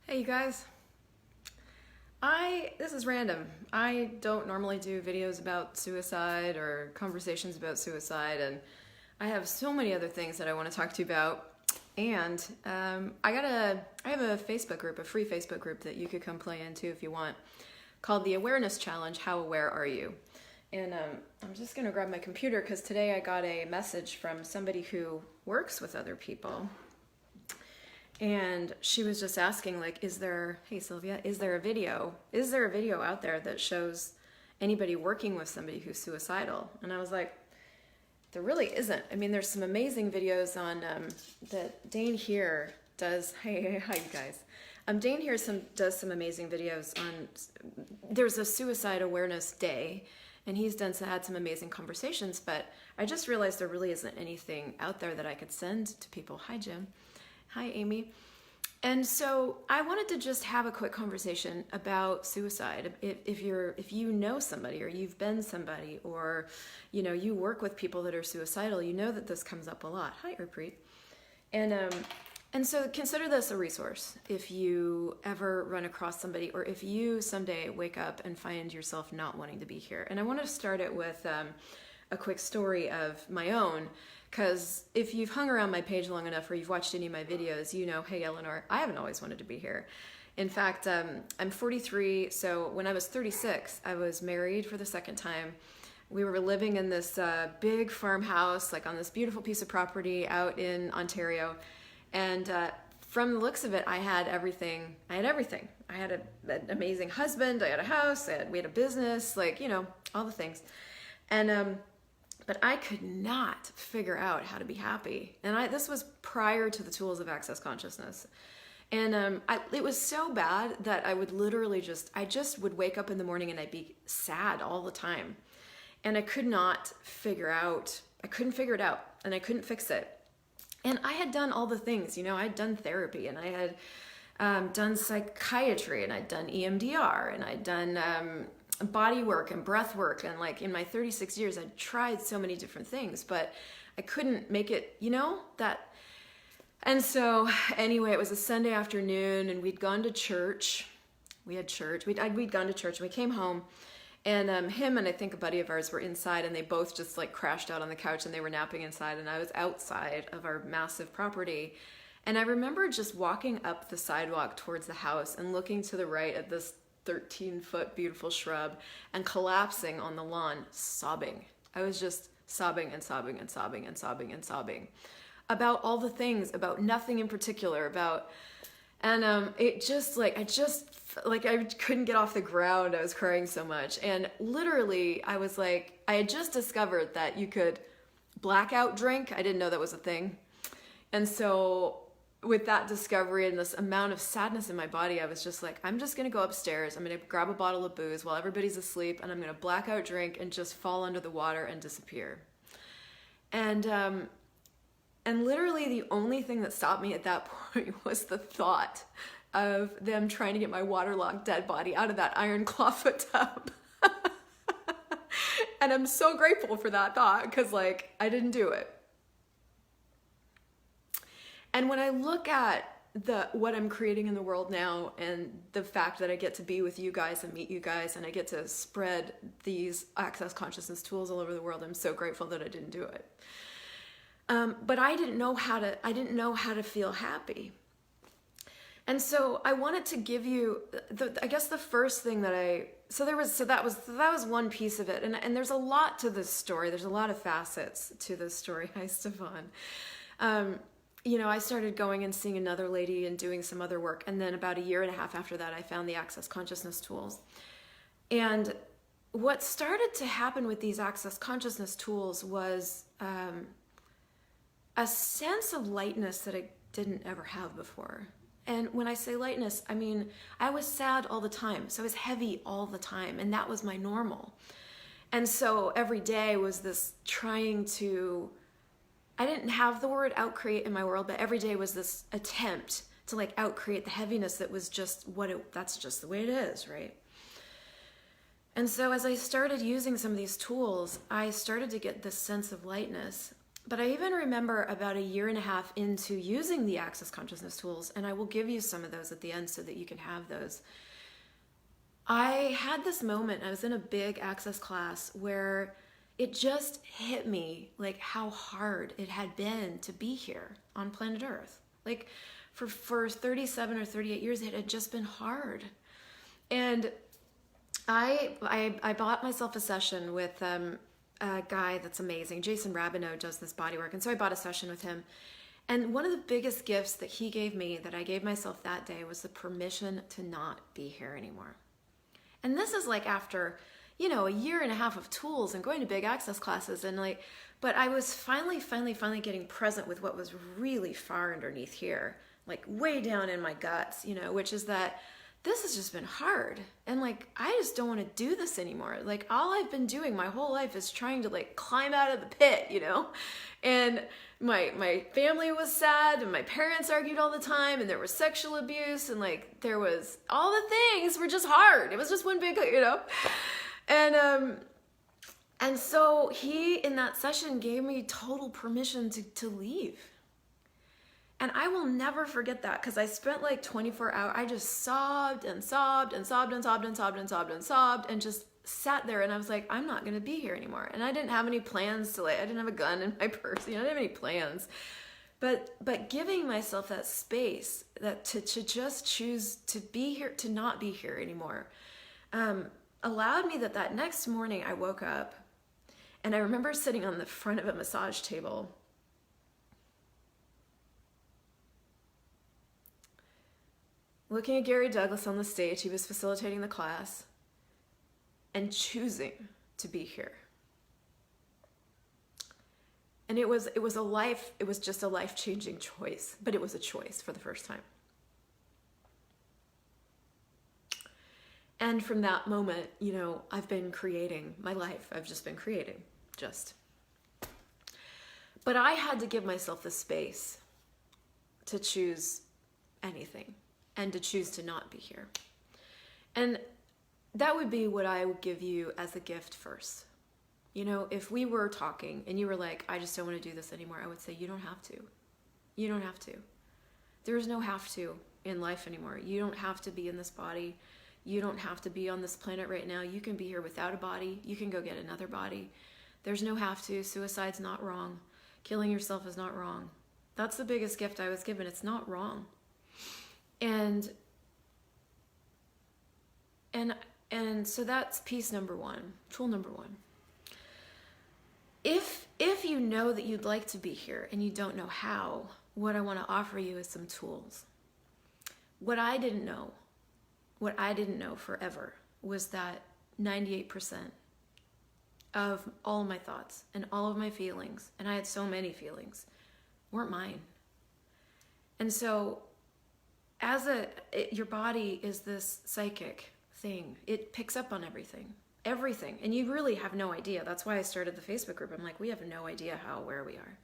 Hey you guys, this is random. I don't normally do videos about suicide or conversations about suicide, and I have so many other things that I want to talk to you about. And I have a Facebook group, a free Facebook group that you could come play into if you want, called the Awareness Challenge. How aware are you? And I'm just gonna grab my computer because today I got a message from somebody who works with other people. And she was just asking, like, hey Sylvia, is there a video out there that shows anybody working with somebody who's suicidal? And I was like, there really isn't. I mean, there's some amazing videos on, that Dane here does. Hi you guys. Dane here does some amazing videos on, there's a Suicide Awareness Day, and he's had some amazing conversations, but I just realized there really isn't anything out there that I could send to people. Hi Jim. Hi, Amy. And so I wanted to just have a quick conversation about suicide. If you know somebody, or you've been somebody, or you work with people that are suicidal, you know that this comes up a lot. Hi, Urpreet. And so consider this a resource if you ever run across somebody, or if you someday wake up and find yourself not wanting to be here. And I want to start it with a quick story of my own. Because if you've hung around my page long enough, or you've watched any of my videos, you know, hey Eleanor, I haven't always wanted to be here. In fact, I'm 43, so when I was 36, I was married for the second time. We were living in this big farmhouse, like on this beautiful piece of property out in Ontario. And from the looks of it, I had everything. I had an amazing husband, I had a house, we had a business, like, all the things. And but I could not figure out how to be happy. And this was prior to the tools of access consciousness. And it was so bad that I would literally I would wake up in the morning and I'd be sad all the time. And I couldn't figure it out, and I couldn't fix it. And I had done all the things, I'd done therapy, and I had done psychiatry, and I'd done EMDR, and I'd done body work and breath work, and like in my 36 years I tried so many different things, but I couldn't make it, that. And so anyway, it was a Sunday afternoon, and we'd gone to church. We'd gone to church, and we came home, and him and I think a buddy of ours were inside, and they both just like crashed out on the couch, and they were napping inside, and I was outside of our massive property. And I remember just walking up the sidewalk towards the house and looking to the right at this 13-foot beautiful shrub and collapsing on the lawn, sobbing. I was just sobbing and sobbing and sobbing and sobbing and sobbing about all the things, about nothing in particular, and it just like, I couldn't get off the ground. I was crying so much. And literally I was like, I had just discovered that you could blackout drink. I didn't know that was a thing. And so with that discovery and this amount of sadness in my body, I was just like, I'm just gonna go upstairs, I'm gonna grab a bottle of booze while everybody's asleep, and I'm gonna blackout drink and just fall under the water and disappear. And literally the only thing that stopped me at that point was the thought of them trying to get my waterlogged dead body out of that iron clawfoot tub. And I'm so grateful for that thought, because like, I didn't do it. And when I look at what I'm creating in the world now, and the fact that I get to be with you guys and meet you guys, and I get to spread these access consciousness tools all over the world, I'm so grateful that I didn't do it. But I didn't know how to feel happy. And so I wanted to give you I guess the first thing that that was one piece of it. And there's a lot to this story. There's a lot of facets to this story. Hi, Stefan. I started going and seeing another lady and doing some other work. And then about a year and a half after that, I found the access consciousness tools. And what started to happen with these access consciousness tools was a sense of lightness that I didn't ever have before. And when I say lightness, I mean, I was sad all the time. So I was heavy all the time. And that was my normal. And so every day was this I didn't have the word outcreate in my world, but every day was this attempt to like outcreate the heaviness that was just that's just the way it is, right? And so as I started using some of these tools, I started to get this sense of lightness. But I even remember about a year and a half into using the Access Consciousness tools, and I will give you some of those at the end so that you can have those. I had this moment, I was in a big Access class where it just hit me like how hard it had been to be here on planet Earth. Like for 37 or 38 years, it had just been hard. And I bought myself a session with a guy that's amazing. Jason Rabineau does this bodywork. And so I bought a session with him. And one of the biggest gifts that he gave me, that I gave myself that day, was the permission to not be here anymore. And this is like after, a year and a half of tools and going to big Access classes and but I was finally getting present with what was really far underneath here, like way down in my guts, which is that this has just been hard. And I just don't want to do this anymore. All I've been doing my whole life is trying to climb out of the pit, and my family was sad and my parents argued all the time and there was sexual abuse and there was all the things were just hard. It was just one big, and so he in that session gave me total permission to leave. And I will never forget that, because I spent 24 hours, I just sobbed and sobbed and sobbed and sobbed and sobbed and sobbed and sobbed and just sat there, and I was like, I'm not going to be here anymore. And I didn't have any plans to I didn't have a gun in my purse, I didn't have any plans. But giving myself that space, that to just choose to be here, to not be here anymore, allowed me that next morning I woke up, and I remember sitting on the front of a massage table, looking at Gary Douglas on the stage. He was facilitating the class, and choosing to be here. And it was just a life-changing choice, but it was a choice for the first time. And from that moment, I've been creating my life. I've just been creating, But I had to give myself the space to choose anything, and to choose to not be here. And that would be what I would give you as a gift first. If we were talking and you were like, I just don't want to do this anymore, I would say, you don't have to. You don't have to. There is no have to in life anymore. You don't have to be in this body. You don't have to be on this planet right now. You can be here without a body. You can go get another body. There's no have to. Suicide's not wrong. Killing yourself is not wrong. That's the biggest gift I was given. It's not wrong. And so that's piece number one, tool number one. If you know that you'd like to be here and you don't know how, what I want to offer you is some tools. What I didn't know forever was that 98% of all of my thoughts and all of my feelings, and I had so many feelings, weren't mine. And so your body is this psychic thing. It picks up on everything, and you really have no idea. That's why I started the Facebook group. I'm like, we have no idea how aware we are.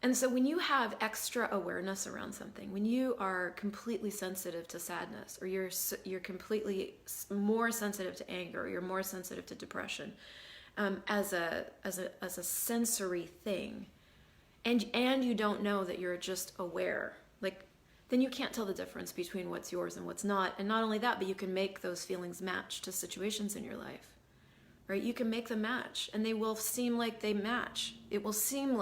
And so when you have extra awareness around something, when you are completely sensitive to sadness, or you're completely more sensitive to anger, or you're more sensitive to depression, as a sensory thing, and you don't know that you're just aware, then you can't tell the difference between what's yours and what's not. And not only that, but you can make those feelings match to situations in your life, right? You can make them match, and they will seem like they match. It seemed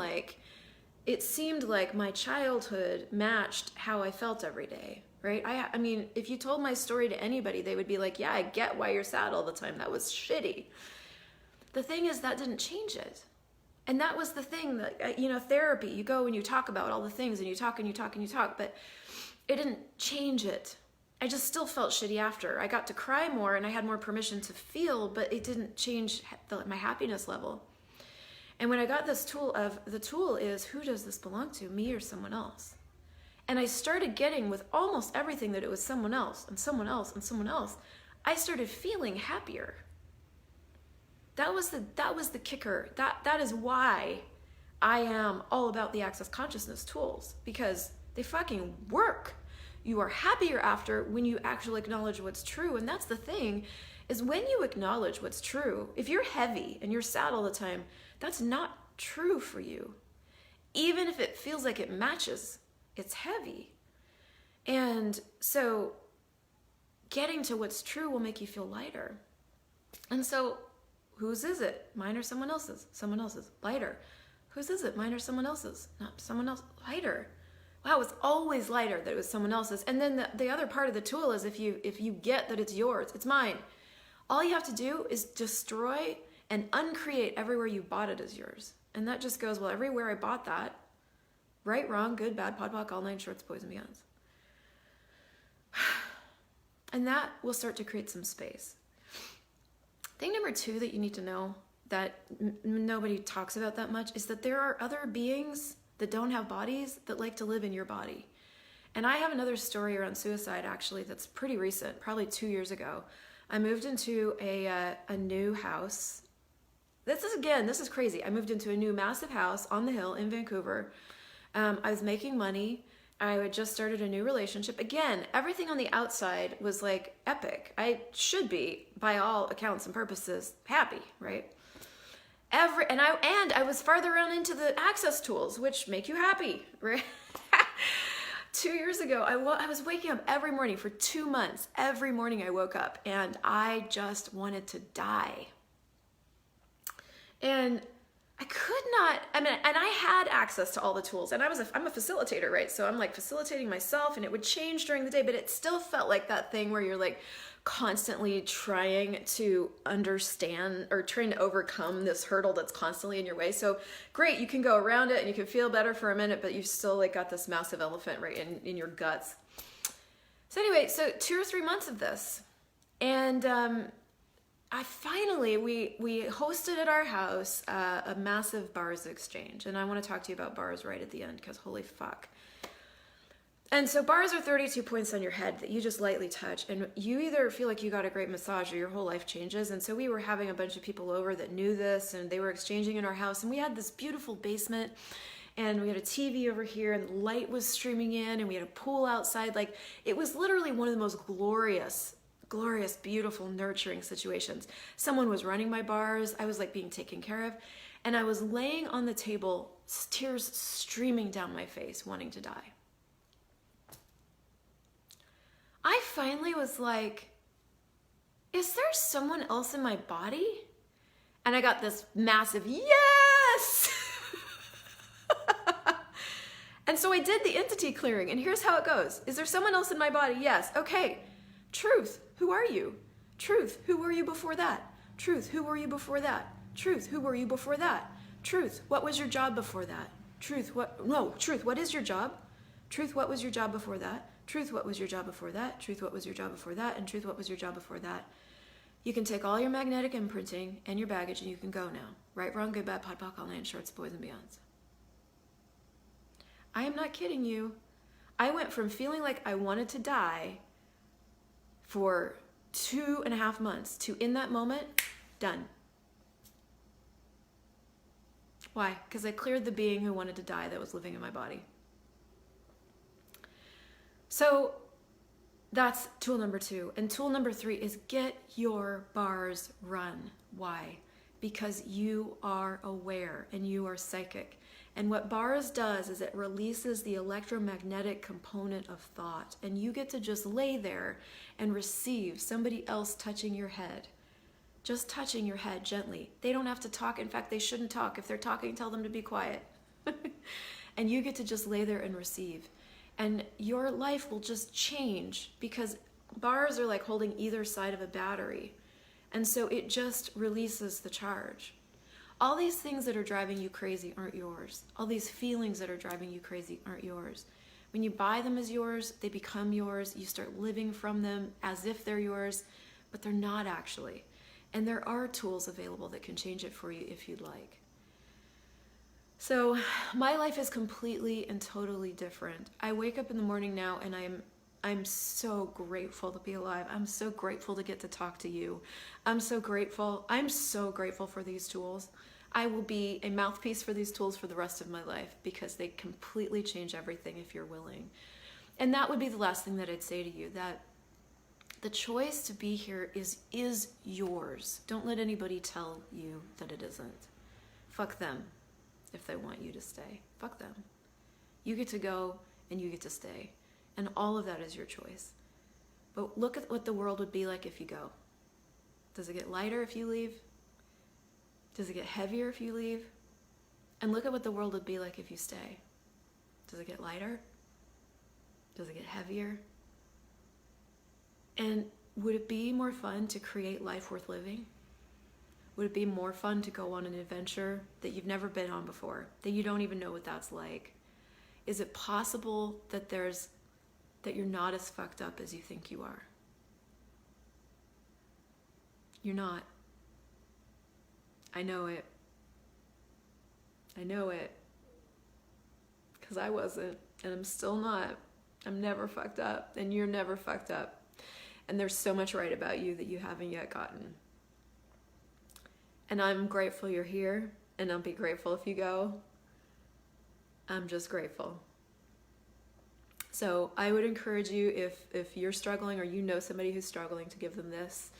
like my childhood matched how I felt every day, right? I mean, if you told my story to anybody, they would be like, yeah, I get why you're sad all the time. That was shitty. The thing is, that didn't change it. And that was the thing that, therapy, you go and you talk about all the things, and you talk and you talk and you talk, but it didn't change it. I just still felt shitty after. I got to cry more and I had more permission to feel, but it didn't change my happiness level. And when I got this tool the tool is, who does this belong to, me or someone else? And I started getting, with almost everything, that it was someone else and someone else and someone else. I started feeling happier. That was the kicker. That is why I am all about the Access Consciousness tools, because they fucking work. You are happier after when you actually acknowledge what's true. And that's the thing, is when you acknowledge what's true, if you're heavy and you're sad all the time, that's not true for you. even if it feels like it matches, it's heavy. And so getting to what's true will make you feel lighter. And so whose is it? Mine or someone else's? Someone else's. Lighter. Whose is it? Mine or someone else's? Not someone else. Lighter. Wow, it's always lighter that it was someone else's. And then the other part of the tool is if you get that it's yours, it's mine. All you have to do is destroy and uncreate everywhere you bought it as yours. And that just goes, well, everywhere I bought that, right, wrong, good, bad, pod, poc, all nine shorts, boys and beyonds. And that will start to create some space. Thing number 2 that you need to know that nobody talks about that much is that there are other beings that don't have bodies that like to live in your body. And I have another story around suicide actually that's pretty recent, probably 2 years ago. I moved into a new house. This is crazy. I moved into a new massive house on the hill in Vancouver. I was making money. I had just started a new relationship. Again, everything on the outside was like epic. I should be, by all accounts and purposes, happy, right? And I was farther on into the access tools, which make you happy, right? 2 years ago, I was waking up every morning for 2 months. Every morning I woke up and I just wanted to die. And I could not, and I had access to all the tools, and I'm a facilitator, right? So I'm like facilitating myself, and it would change during the day, but it still felt like that thing where you're like constantly trying to understand or trying to overcome this hurdle that's constantly in your way. So great, you can go around it and you can feel better for a minute, but you've still like got this massive elephant right in your guts. So anyway, so 2 or 3 months of this, and we hosted at our house a massive bars exchange, and I want to talk to you about bars right at the end because holy fuck. And so bars are 32 points on your head that you just lightly touch, and you either feel like you got a great massage or your whole life changes. And so we were having a bunch of people over that knew this, and they were exchanging in our house, and we had this beautiful basement, and we had a TV over here, and the light was streaming in, and we had a pool outside. Like, it was literally one of the most glorious, beautiful, nurturing situations. Someone was running my bars. I was like being taken care of, and I was laying on the table, tears streaming down my face, wanting to die. I finally was like, is there someone else in my body? And I got this massive yes! And so I did the entity clearing, and here's how it goes. Is there someone else in my body? Yes. Okay. Truth, who are you? Truth, who were you before that? Truth, who were you before that? Truth, who were you before that? Truth, what was your job before that? Truth, what is your job? Truth, what was your job before that? Truth, what was your job before that? Truth, what was your job before that? And truth, what was your job before that? You can take all your magnetic imprinting and your baggage and you can go now. Right, wrong, good, bad, pod, poc, all nine shorts, boys and beyonds. I am not kidding you. I went from feeling like I wanted to die for 2.5 months to, in that moment, done. Why? Because I cleared the being who wanted to die that was living in my body. So that's tool number 2. And tool number 3 is get your bars run. Why? Because you are aware and you are psychic. And what bars does is it releases the electromagnetic component of thought. And you get to just lay there and receive somebody else touching your head. Just touching your head gently. They don't have to talk. In fact, they shouldn't talk. If they're talking, tell them to be quiet. And you get to just lay there and receive. And your life will just change because bars are like holding either side of a battery. And so it just releases the charge. All these things that are driving you crazy aren't yours. All these feelings that are driving you crazy aren't yours. When you buy them as yours, they become yours. You start living from them as if they're yours, but they're not actually. And there are tools available that can change it for you if you'd like. So my life is completely and totally different. I wake up in the morning now and I'm so grateful to be alive. I'm so grateful to get to talk to you. I'm so grateful for these tools. I will be a mouthpiece for these tools for the rest of my life because they completely change everything if you're willing. And that would be the last thing that I'd say to you, that the choice to be here is yours. Don't let anybody tell you that it isn't. Fuck them if they want you to stay. fuck them. You get to go and you get to stay. And all of that is your choice. But look at what the world would be like if you go. Does it get lighter if you leave? Does it get heavier if you leave? And look at what the world would be like if you stay. Does it get lighter? Does it get heavier? And would it be more fun to create life worth living? Would it be more fun to go on an adventure that you've never been on before, that you don't even know what that's like? Is it possible that you're not as fucked up as you think you are? You're not. I know it. I know it. Because I wasn't, and I'm still not. I'm never fucked up, and you're never fucked up. And there's so much right about you that you haven't yet gotten. And I'm grateful you're here, and I'll be grateful if you go. I'm just grateful. So I would encourage you, if you're struggling or you know somebody who's struggling, to give them this.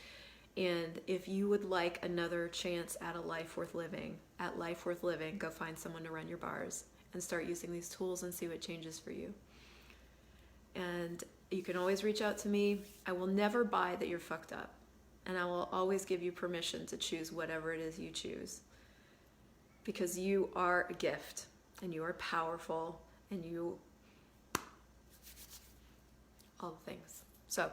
And if you would like another chance at a life worth living, go find someone to run your bars and start using these tools and see what changes for you. And you can always reach out to me. I will never buy that you're fucked up. And I will always give you permission to choose whatever it is you choose. Because you are a gift, and you are powerful, and you all the things. So